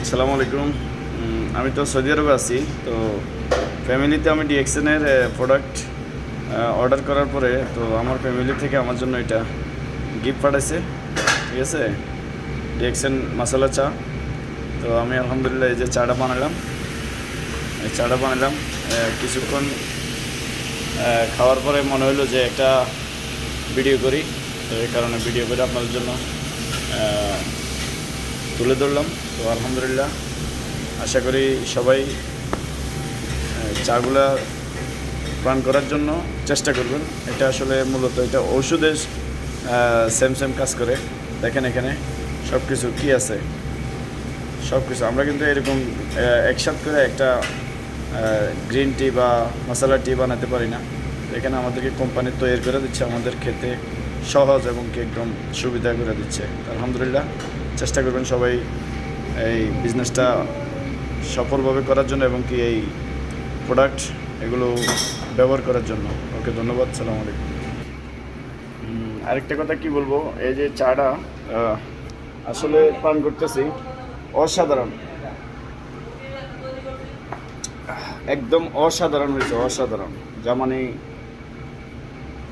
আসসালামু আলাইকুম। আমি তো সৌদি আরবে আছি। তো ফ্যামিলিতে আমি ডিএক্সএনের প্রোডাক্ট অর্ডার করার পরে তো আমার ফ্যামিলি থেকে আমার জন্য এটা গিফট পাঠাইছে। ঠিক আছে, ডিএক্সএন মশলা চা। তো আমি আলহামদুলিল্লাহ এই যে চাটা বানালাম, এই চাটা বানালাম কিছুক্ষণ খাওয়ার পরে মনে হলো যে একটা ভিডিও করি। তো এই কারণে ভিডিও করে আপনাদের জন্য তুলে ধরলাম। তো আলহামদুলিল্লাহ, আশা করি সবাই চাগুলা পান করার জন্য চেষ্টা করবেন। এটা আসলে মূলত এটা ওষুধের সেম সেম কাজ করে। দেখেন এখানে সব কিছু কী আছে, সব কিছু আমরা কিন্তু এরকম একসাথ করে একটা গ্রিন টি বা মশলা টি বানাতে পারি না। এখানে আমাদেরকে কোম্পানি তৈরি করে দিচ্ছে, আমাদের খেতে সহজ এবং কি একদম সুবিধা করে দিচ্ছে। আলহামদুলিল্লাহ, চেষ্টা করবেন সবাই এই বিজনেসটা সফলভাবে করার জন্য এবং কি এই প্রোডাক্ট এগুলো ব্যবহার করার জন্য। ওকে, ধন্যবাদ। সালাম আলাইকুম। আরেকটা কথা কি বলবো, এই যে চাটা আসলে পান করতেছি, অসাধারণ, একদম অসাধারণ হয়েছে, অসাধারণ। যা মানে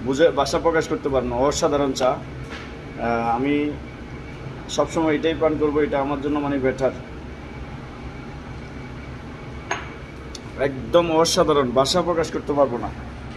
বুঝে ভাষা প্রকাশ করতে পারবো না, অসাধারণ চা। আমি সবসময় এটাই পান করবো, এটা আমার জন্য মানে বেটার, একদম অসাধারণ, ভাষা প্রকাশ করতে পারবো না।